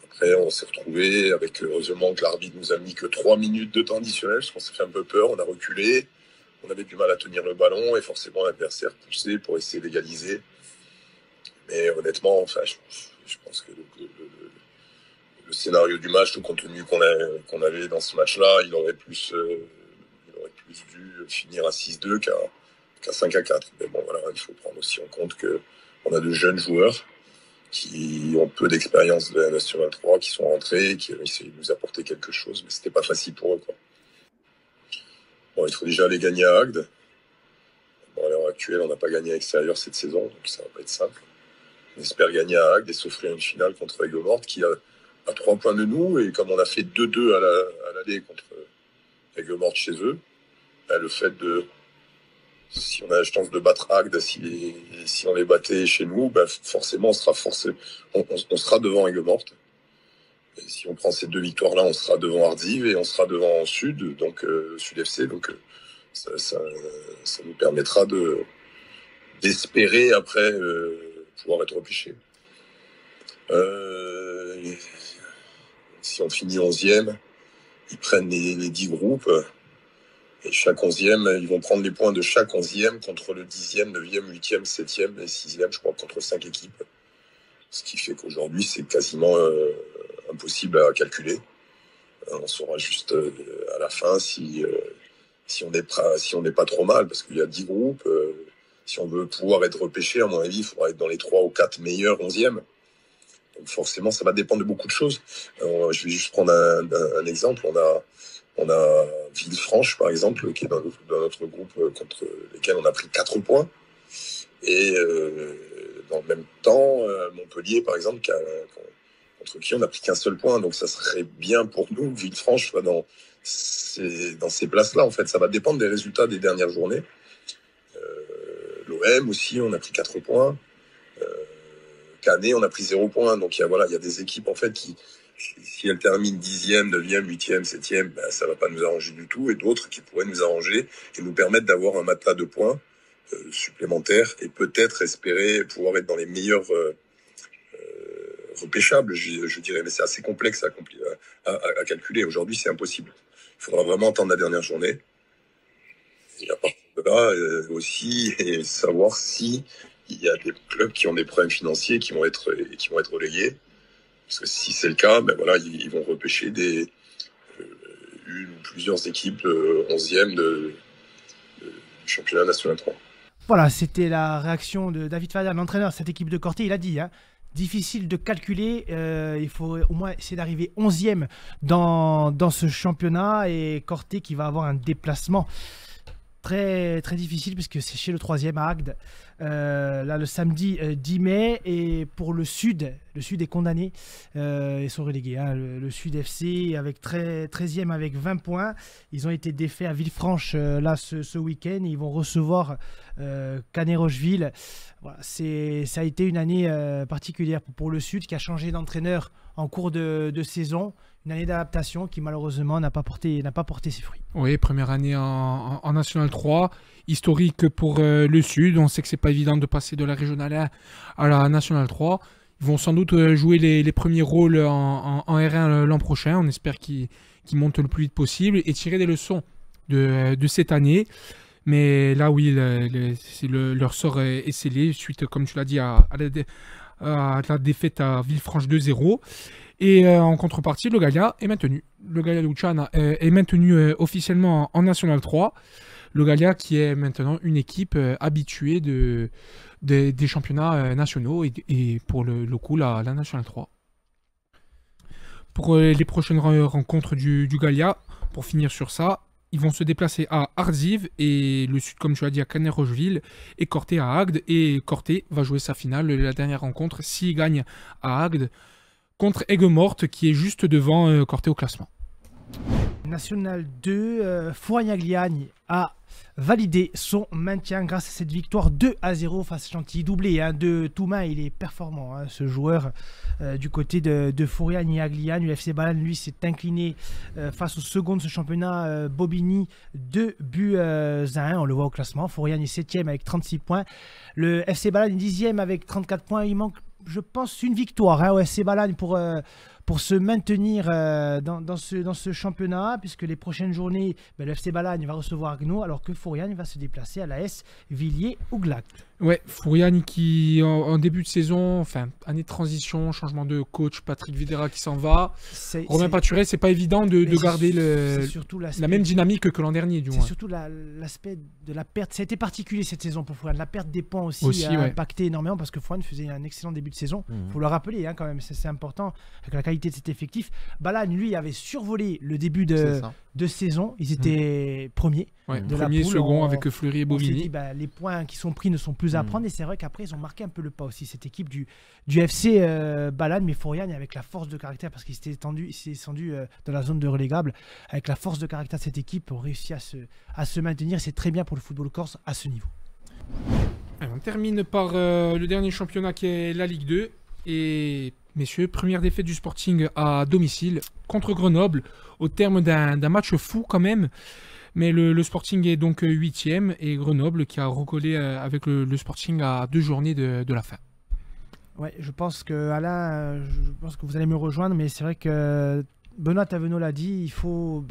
Après, on s'est retrouvé avec, heureusement que l'arbitre nous a mis que 3 minutes de temps additionnel, parce qu'on s'est fait un peu peur, on a reculé, on avait du mal à tenir le ballon, et forcément l'adversaire poussait pour essayer d'égaliser. Mais honnêtement, enfin, je pense que le scénario du match, le contenu qu'on avait dans ce match-là, il aurait plus dû finir à 6-2 qu'à 5-4. Mais bon, voilà, il faut prendre aussi en compte qu'on a de jeunes joueurs qui ont peu d'expérience de la National 3, qui sont rentrés, qui ont essayé de nous apporter quelque chose, mais c'était pas facile pour eux, quoi. Bon, il faut déjà aller gagner à Agde. Bon, à l'heure actuelle, on n'a pas gagné à l'extérieur cette saison, donc ça va pas être simple. On espère gagner à Agde et s'offrir une finale contre Aigues-Mortes qui a 3 points de nous. Et comme on a fait 2-2 à l'aller contre Aigues-Mortes chez eux, le fait de... Si on a la chance de battre Agde, si on les battait chez nous, forcément, on sera devant Aigues-Mortes. Et si on prend ces 2 victoires-là, on sera devant Ardive et on sera devant Sud, donc Sud FC. Donc ça nous permettra d'espérer après pouvoir être repêché. Si on finit 11e, ils prennent les 10 groupes. Et chaque 11e, ils vont prendre les points de chaque 11e contre le 10e, 9e, 8e, 7e et 6e, je crois, contre 5 équipes. Ce qui fait qu'aujourd'hui, c'est quasiment impossible à calculer. On saura juste à la fin si on n'est pas trop mal, parce qu'il y a 10 groupes. Si on veut pouvoir être repêché, à mon avis, il faudra être dans les 3 ou 4 meilleurs 11e. Donc forcément, ça va dépendre de beaucoup de choses. Je vais juste prendre un exemple. On a Villefranche, par exemple, qui est dans notre groupe contre lesquels on a pris 4 points. Et dans le même temps, Montpellier, par exemple, contre qui on n'a pris qu'un seul point. Donc ça serait bien pour nous, Villefranche, soit dans ces places-là. En fait, ça va dépendre des résultats des dernières journées. L'OM aussi, on a pris 4 points. Canet, on a pris 0 points. Donc il y a des équipes en fait qui, si elles terminent 10e, 9e, 8e, 7e, ça va pas nous arranger du tout. Et d'autres qui pourraient nous arranger et nous permettre d'avoir un matelas de points supplémentaires et peut-être espérer pouvoir être dans les meilleurs repêchables, je dirais. Mais c'est assez complexe à calculer. Aujourd'hui, c'est impossible. Il faudra vraiment attendre la dernière journée. Et à partir de là, aussi, et savoir si il y a des clubs qui ont des problèmes financiers qui vont être relégués. Parce que si c'est le cas, ils vont repêcher une ou plusieurs équipes 11e du championnat national 3. Voilà, c'était la réaction de David Fayard, l'entraîneur de cette équipe de Corté. Il a dit, difficile de calculer, il faut au moins essayer d'arriver 11e dans ce championnat. Et Corté qui va avoir un déplacement très, très difficile puisque c'est chez le 3e à Agde. Là, le samedi 10 mai. Et pour le Sud est condamné. Ils sont relégués. Le Sud FC avec 13e avec 20 points. Ils ont été défaits à Villefranche là ce week-end. Ils vont recevoir Canet-Rocheville. Voilà, ça a été une année particulière pour le Sud qui a changé d'entraîneur en cours de saison. Une année d'adaptation qui malheureusement n'a pas porté ses fruits. Oui, première année en National 3, historique pour le Sud. On sait que c'est pas évident de passer de la Régionale 1 à la National 3. Ils vont sans doute jouer les premiers rôles en R1 l'an prochain. On espère qu'ils montent le plus vite possible et tirer des leçons de cette année. Mais là, oui, leur sort est scellé suite, comme tu l'as dit, à la défaite à Villefranche 2-0. Et en contrepartie, le Gallia est maintenu. Le Gallia Luciana est maintenu officiellement en National 3. Le Gallia qui est maintenant une équipe habituée des championnats nationaux et pour le coup la National 3. Pour les prochaines rencontres du Gallia, pour finir sur ça, ils vont se déplacer à Ardive et le Sud, comme tu as dit, à Canet-Rocheville et Corté à Agde. Et Corté va jouer sa finale, la dernière rencontre, s'il gagne à Agde, contre Aigues-Mortes qui est juste devant Corté au classement. National 2, Fouragnagliagne a validé son maintien grâce à cette victoire 2-0 face à Chantilly. Doublé de Toumain, il est performant ce joueur du côté de Fouragnagliagne. Le FC Bâle, lui, s'est incliné face au second de ce championnat, Bobigny, 2-1. On le voit au classement. Fouragnagne est 7e avec 36 points. Le FC Bâle est 10e avec 34 points. Il manque, je pense, une victoire au FC Balagne pour se maintenir dans ce championnat, puisque les prochaines journées, le FC Balagne va recevoir Agno, alors que Fouriane va se déplacer à l'AS Villiers-Ouglac. Ouais, Fouriane qui, en début de saison, enfin, année de transition, changement de coach, Patrick Videra qui s'en va. Romain Paturel, c'est pas évident de garder la même dynamique que l'an dernier, du moins. C'est surtout l'aspect de la perte. Ça a été particulier cette saison pour Fouriane. La perte des points aussi a impacté énormément parce que Fouriane faisait un excellent début de saison. Il faut le rappeler quand même, c'est important. Avec la qualité de cet effectif. Balagne, lui, avait survolé le début C'est ça. de saison. Ils étaient premiers. Ouais, de la premier, poule, second avec Fleury et On s'est Bobigny. dit, les points qui sont pris ne sont plus à prendre. Et c'est vrai qu'après, ils ont marqué un peu le pas aussi, cette équipe du FC Balagne. Mais Foriani, avec la force de caractère, parce qu'il s'est descendu dans la zone de relégable, avec la force de caractère de cette équipe, ont réussi à se maintenir. C'est très bien pour le football corse à ce niveau. Alors, on termine par le dernier championnat qui est la Ligue 2. Et messieurs, première défaite du Sporting à domicile contre Grenoble, au terme d'un match fou quand même. Mais le Sporting est donc 8e et Grenoble qui a recollé avec le Sporting à 2 journées de la fin. Ouais, je pense que Alain, je pense que vous allez me rejoindre, mais c'est vrai que Benoît Tavenot l'a dit, il faut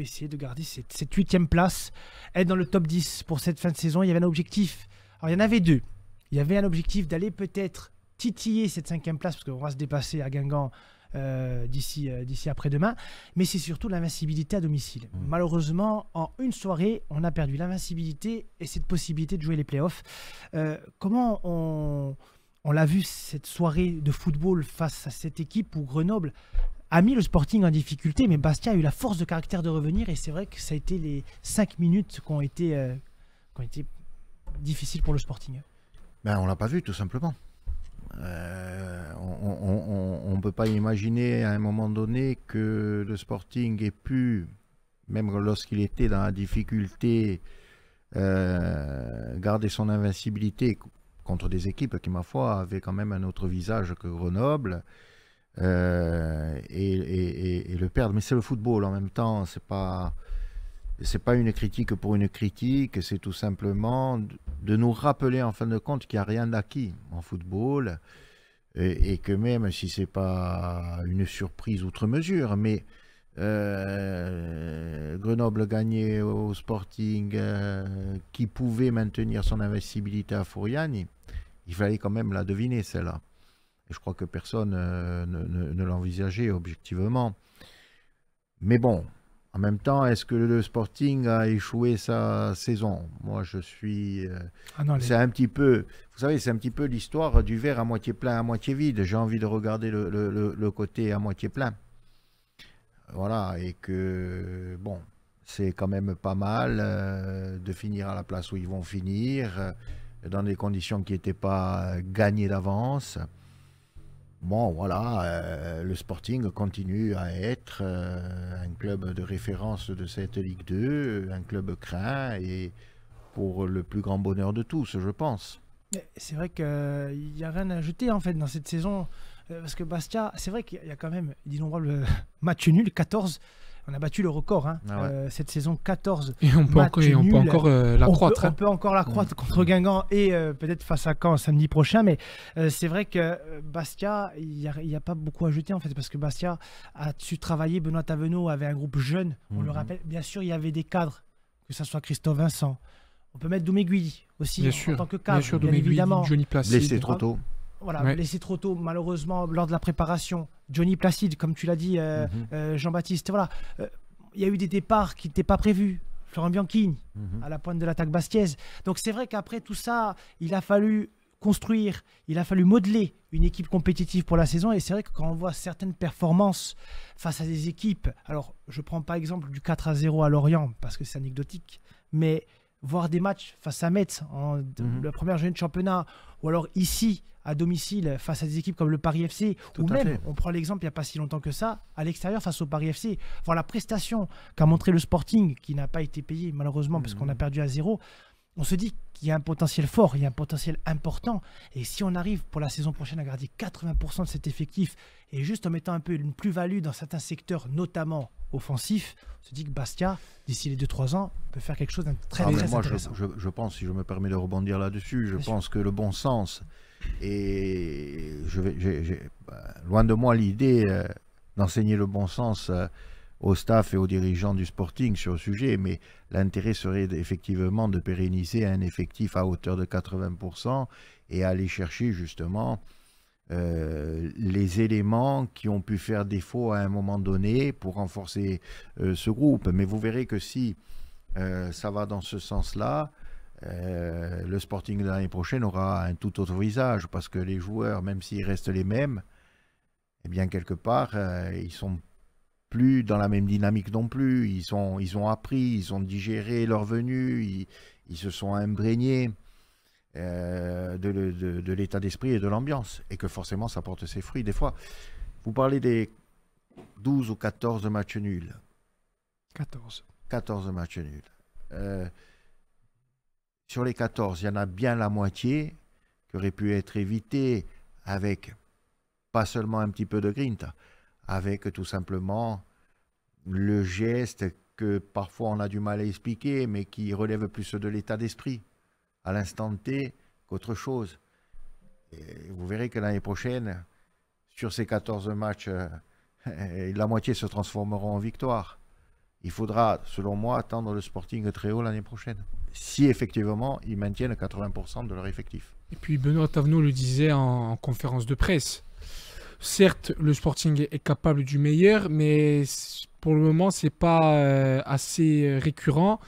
essayer de garder cette 8e place, être dans le top 10 pour cette fin de saison. Il y avait un objectif. Alors il y en avait deux. Il y avait un objectif d'aller peut-être titiller cette 5e place, parce qu'on va se dépasser à Guingamp d'ici après-demain, mais c'est surtout l'invincibilité à domicile. Malheureusement, en une soirée, on a perdu l'invincibilité et cette possibilité de jouer les playoffs. Comment on l'a vu cette soirée de football face à cette équipe où Grenoble a mis le Sporting en difficulté, mais Bastia a eu la force de caractère de revenir, et c'est vrai que ça a été les 5 minutes qui ont été difficiles pour le Sporting. Ben, on l'a pas vu, tout simplement. On ne peut pas imaginer à un moment donné que le Sporting ait pu, même lorsqu'il était dans la difficulté, garder son invincibilité contre des équipes qui, ma foi, avaient quand même un autre visage que Grenoble, et le perdre. Mais c'est le football en même temps, c'est pas une critique pour une critique, c'est tout simplement de nous rappeler en fin de compte qu'il n'y a rien d'acquis en football, et que même si c'est pas une surprise outre mesure, mais Grenoble gagnait au Sporting qui pouvait maintenir son invincibilité à Foriani, il fallait quand même la deviner celle-là. Et je crois que personne ne l'envisageait objectivement. Mais bon, en même temps, est-ce que le Sporting a échoué sa saison? Moi, je suis... c'est un petit peu... Vous savez, c'est un petit peu l'histoire du verre à moitié plein, à moitié vide. J'ai envie de regarder le côté à moitié plein. Voilà, et que, bon, c'est quand même pas mal de finir à la place où ils vont finir, dans des conditions qui n'étaient pas gagnées d'avance. Bon, voilà, le Sporting continue à être un club de référence de cette Ligue 2, un club craint, et pour le plus grand bonheur de tous, je pense. C'est vrai qu'il n'y a rien à ajouter en fait dans cette saison, parce que Bastia, c'est vrai qu'il y a quand même d'innombrables matchs nuls, 14. On a battu le record cette saison, 14 et on peut encore la croître. On peut encore la croître contre Guingamp et peut-être face à Caen samedi prochain, mais c'est vrai que Bastia, il n'y a pas beaucoup à ajouter en fait, parce que Bastia a su travailler. Benoît Tavenot avait un groupe jeune, on le rappelle. Bien sûr, il y avait des cadres, que ce soit Christophe Vincent. On peut mettre Doméguy aussi en tant que cadre, bien évidemment. Johnny Placide. Blessé trop tôt. Voilà, blessé trop tôt, malheureusement, lors de la préparation. Johnny Placide, comme tu l'as dit, Jean-Baptiste. Voilà, il y a eu des départs qui n'étaient pas prévus. Florent Bianchini, à la pointe de l'attaque bastiaise. Donc c'est vrai qu'après tout ça, il a fallu construire, il a fallu modeler une équipe compétitive pour la saison. Et c'est vrai que quand on voit certaines performances face à des équipes, alors je ne prends pas exemple du 4-0 à Lorient, parce que c'est anecdotique, mais voir des matchs face à Metz en la première journée de championnat, ou alors ici à domicile face à des équipes comme le Paris FC, ou même, on prend l'exemple il n'y a pas si longtemps que ça, à l'extérieur face au Paris FC, voir la prestation qu'a montré le Sporting, qui n'a pas été payé malheureusement parce qu'on a perdu à 0, on se dit qu'il y a un potentiel fort, il y a un potentiel important, et si on arrive pour la saison prochaine à garder 80% de cet effectif, et juste en mettant un peu une plus-value dans certains secteurs, notamment offensifs, on se dit que Bastia, d'ici les 2-3 ans, peut faire quelque chose de très intéressant. Je pense, si je me permets de rebondir là-dessus, je pense que le bon sens, et loin de moi l'idée d'enseigner le bon sens au staff et aux dirigeants du Sporting sur le sujet, mais l'intérêt serait effectivement de pérenniser un effectif à hauteur de 80% et aller chercher justement les éléments qui ont pu faire défaut à un moment donné pour renforcer ce groupe. Mais vous verrez que si ça va dans ce sens-là, le Sporting de l'année prochaine aura un tout autre visage, parce que les joueurs, même s'ils restent les mêmes, eh bien, quelque part, ils sont plus dans la même dynamique non plus. Ils ont appris, ils ont digéré leur venue, ils se sont imprégnés de l'état d'esprit et de l'ambiance. Et que forcément, ça porte ses fruits. Des fois, vous parlez des 12 ou 14 matchs nuls. 14. 14 matchs nuls. Sur les 14, il y en a bien la moitié qui aurait pu être évité avec pas seulement un petit peu de grinta, avec tout simplement le geste que parfois on a du mal à expliquer, mais qui relève plus de l'état d'esprit à l'instant T qu'autre chose. Et vous verrez que l'année prochaine, sur ces 14 matchs, la moitié se transformeront en victoire. Il faudra, selon moi, attendre le Sporting très haut l'année prochaine, si effectivement ils maintiennent 80% de leur effectif. Et puis Benoît Thavenot le disait en conférence de presse. Certes, le Sporting est capable du meilleur, mais pour le moment, c'est pas assez récurrent.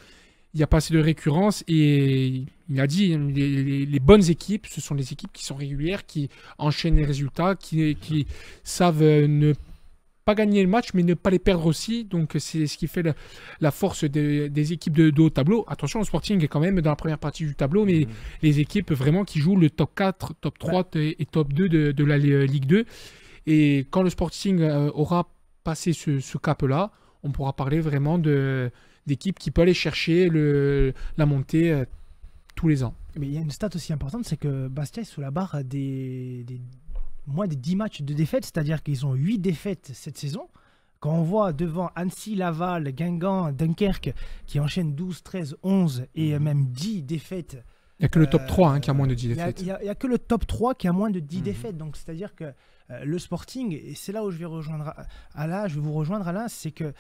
Il n'y a pas assez de récurrence et il a dit les bonnes équipes, ce sont les équipes qui sont régulières, qui enchaînent les résultats, qui savent ne pas gagner le match, mais ne pas les perdre aussi. Donc, c'est ce qui fait la force des équipes de haut tableau. Attention, le Sporting est quand même dans la première partie du tableau, mais les équipes vraiment qui jouent le top 4, top 3 et top 2 de la Ligue 2. Et quand le Sporting aura passé ce cap-là, on pourra parler vraiment d'équipes qui peuvent aller chercher la montée tous les ans. Mais il y a une stat aussi importante, c'est que Bastia est sous la barre moins des 10 matchs de défaite, c'est-à-dire qu'ils ont 8 défaites cette saison. Quand on voit devant Annecy, Laval, Guingamp, Dunkerque qui enchaînent 12, 13, 11 et même 10 défaites. Il n'y a que le top 3 qui a moins de 10 défaites. Il n'y a que le top 3 qui a moins de 10 défaites. Donc, c'est-à-dire que le Sporting, et c'est là où je vais rejoindre Alain, je vais vous rejoindre Alain, c'est que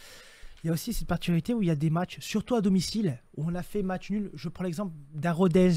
il y a aussi cette particularité où il y a des matchs, surtout à domicile, où on a fait match nul. Je prends l'exemple d'un Rodez,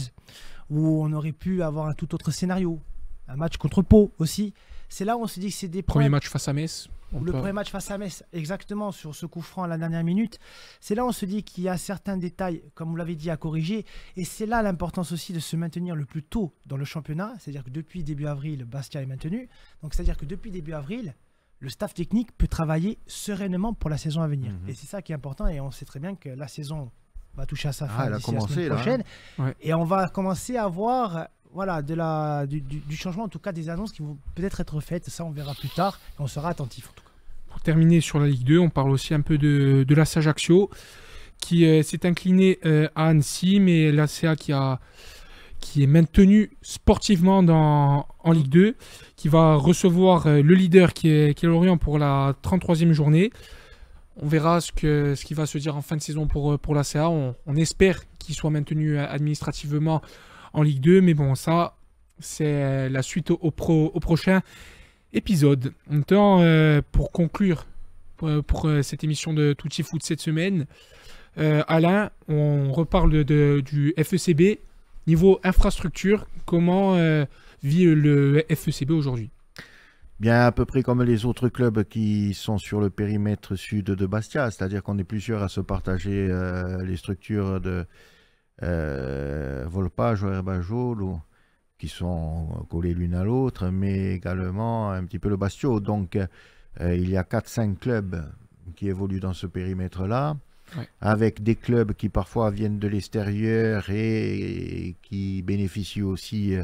où on aurait pu avoir un tout autre scénario. Un match contre Pau aussi. C'est là où on se dit que c'est des Premier match face à Metz. Premier match face à Metz, exactement, sur ce coup franc à la dernière minute. C'est là où on se dit qu'il y a certains détails, comme vous l'avez dit, à corriger. Et c'est là l'importance aussi de se maintenir le plus tôt dans le championnat. C'est-à-dire que depuis début avril, Bastia est maintenu. Donc, c'est-à-dire que depuis début avril, le staff technique peut travailler sereinement pour la saison à venir. Et c'est ça qui est important. Et on sait très bien que la saison va toucher à sa fin d'ici la semaine prochaine. Et on va commencer à voir... Voilà, du changement, en tout cas des annonces qui vont peut-être être faites. Ça, on verra plus tard et on sera attentif en tout cas. Pour terminer sur la Ligue 2, on parle aussi un peu de l'AC Ajaccio qui s'est incliné à Annecy, mais l'ACA qui est maintenu sportivement en Ligue 2, qui va recevoir le leader qui est Lorient pour la 33e journée. On verra ce qui va se dire en fin de saison pour l'ACA. On espère qu'il soit maintenu administrativement en Ligue 2, mais bon, ça, c'est la suite au prochain épisode. Maintenant, pour conclure pour cette émission de Tutti Foot cette semaine, Alain, on reparle du FECB. Niveau infrastructure, comment vit le FECB aujourd'hui? Bien, à peu près comme les autres clubs qui sont sur le périmètre sud de Bastia, c'est-à-dire qu'on est plusieurs à se partager les structures de Volpage ou Herbajol qui sont collés l'une à l'autre, mais également un petit peu le Bastio. Donc, il y a 4-5 clubs qui évoluent dans ce périmètre-là, avec des clubs qui parfois viennent de l'extérieur et qui bénéficient aussi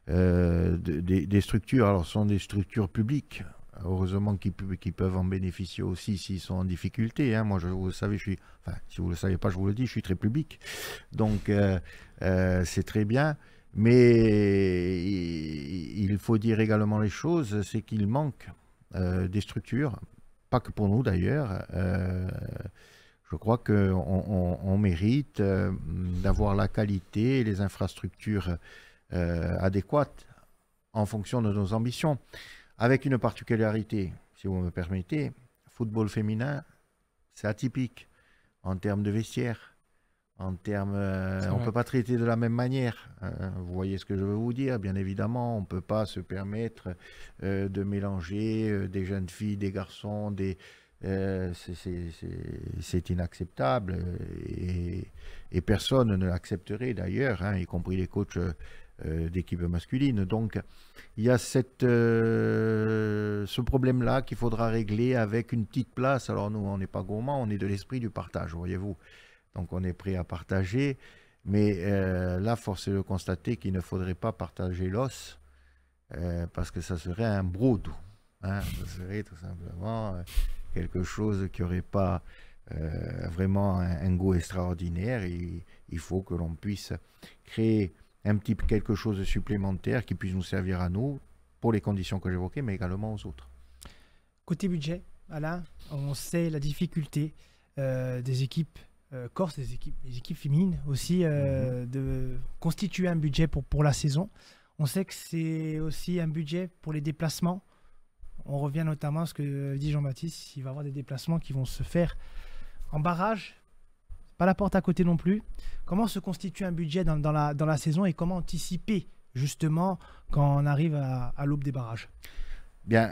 des structures. Alors, ce sont des structures publiques. Heureusement qu'ils peuvent en bénéficier aussi s'ils sont en difficulté. Moi, vous le savez, si vous ne le savez pas, je vous le dis, je suis très public. Donc, c'est très bien. Mais il faut dire également les choses, c'est qu'il manque des structures, pas que pour nous d'ailleurs. Je crois qu'on mérite d'avoir la qualité et les infrastructures adéquates en fonction de nos ambitions. Avec une particularité, si vous me permettez, football féminin, c'est atypique en termes de vestiaire, en termes, on ne peut pas traiter de la même manière. Vous voyez ce que je veux vous dire, bien évidemment, on ne peut pas se permettre de mélanger des jeunes filles, des garçons, c'est inacceptable et personne ne l'accepterait d'ailleurs, y compris les coachs d'équipe masculine. Donc, il y a ce problème-là qu'il faudra régler avec une petite place. Alors, nous, on n'est pas gourmands, on est de l'esprit du partage, voyez-vous. Donc, on est prêt à partager. Mais là, force est de constater qu'il ne faudrait pas partager l'os parce que ça serait un brodo. Hein. Ça serait tout simplement quelque chose qui n'aurait pas vraiment un goût extraordinaire. Et il faut que l'on puisse créer quelque chose de supplémentaire qui puisse nous servir à nous pour les conditions que j'évoquais, mais également aux autres. Côté budget, Alain, on sait la difficulté des équipes corse, les équipes féminines aussi, de constituer un budget pour la saison. On sait que c'est aussi un budget pour les déplacements. On revient notamment à ce que dit Jean-Baptiste, il va y avoir des déplacements qui vont se faire en barrage, pas la porte à côté non plus. Comment se constitue un budget dans la saison et comment anticiper justement quand on arrive à l'aube des barrages? Bien,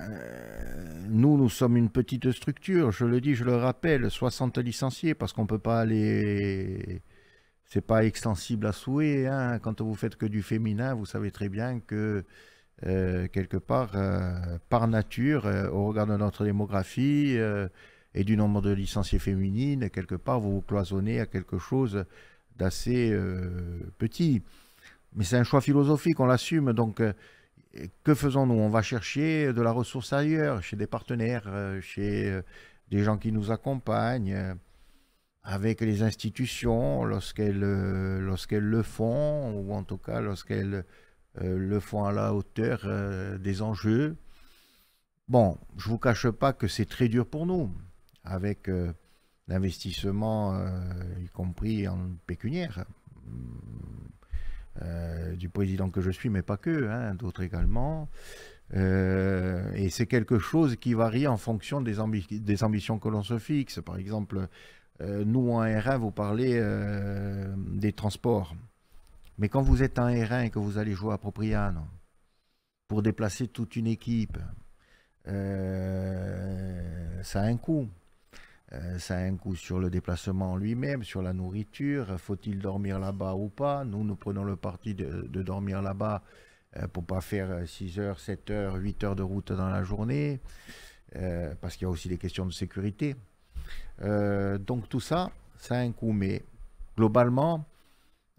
nous sommes une petite structure, je le dis, je le rappelle, 60 licenciés, parce qu'on ne peut pas aller... C'est pas extensible à souhait. Hein. Quand vous faites que du féminin, vous savez très bien que, quelque part, par nature, au regard de notre démographie et du nombre de licenciés féminines, quelque part, vous vous cloisonnez à quelque chose d'assez petit. Mais c'est un choix philosophique, on l'assume, donc... Que faisons-nous? On va chercher de la ressource ailleurs, chez des partenaires, chez des gens qui nous accompagnent, avec les institutions lorsqu'elles le font, ou en tout cas lorsqu'elles le font à la hauteur des enjeux. Bon, je ne vous cache pas que c'est très dur pour nous, avec l'investissement, y compris en pécuniaire. Du président que je suis, mais pas que, hein, d'autres également. Et c'est quelque chose qui varie en fonction des ambitions que l'on se fixe. Par exemple, nous en R1, vous parlez des transports. Mais quand vous êtes en R1 et que vous allez jouer à Propriano, pour déplacer toute une équipe, ça a un coût. Ça a un coût sur le déplacement lui-même, sur la nourriture. Faut-il dormir là-bas ou pas? Nous prenons le parti de dormir là-bas pour ne pas faire 6 heures, 7 heures, 8 heures de route dans la journée, parce qu'il y a aussi des questions de sécurité. Donc tout ça, ça a un coût. Mais globalement,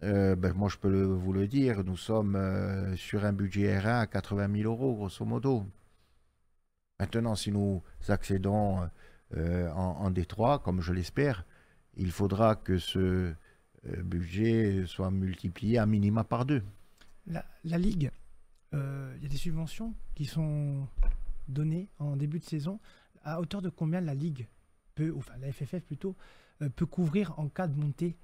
moi je peux vous le dire, nous sommes sur un budget R1 à 80 000 euros, grosso modo. Maintenant, si nous accédons... en Détroit, comme je l'espère, il faudra que ce budget soit multiplié à minima par 2. La Ligue, il y a des subventions qui sont données en début de saison. À hauteur de combien la Ligue peut, enfin la FFF plutôt, peut couvrir en cas de montée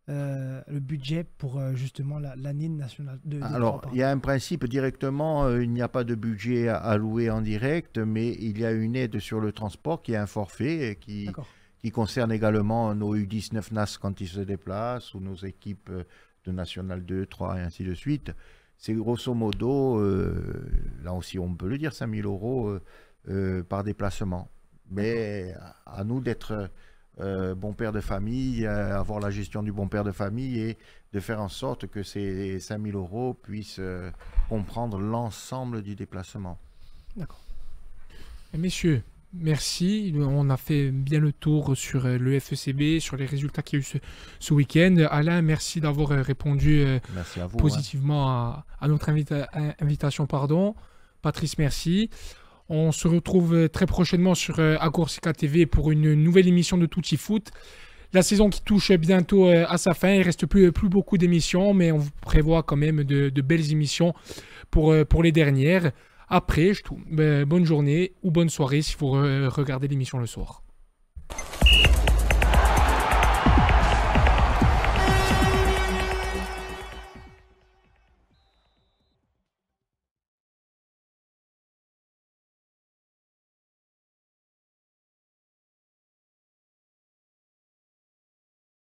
le budget pour justement l'année nationale de Alors, il y a un principe directement, il n'y a pas de budget alloué en direct, mais il y a une aide sur le transport qui est un forfait qui concerne également nos U19 NAS quand ils se déplacent ou nos équipes de National 2, 3 et ainsi de suite. C'est grosso modo, là aussi on peut le dire, 5 000 euros par déplacement. Mais à nous d'être... bon père de famille, avoir la gestion du bon père de famille et de faire en sorte que ces 5 000 euros puissent comprendre l'ensemble du déplacement. D'accord. Messieurs, merci. On a fait bien le tour sur le FECB, sur les résultats qu'il y a eu ce week-end. Alain, merci d'avoir répondu merci à vous, positivement à notre invitation. Patrice, merci. On se retrouve très prochainement sur Agorsica TV pour une nouvelle émission de Tutti Foot. La saison qui touche bientôt à sa fin. Il ne reste plus beaucoup d'émissions, mais on vous prévoit quand même de belles émissions pour les dernières. Après, bonne journée ou bonne soirée si vous regardez l'émission le soir.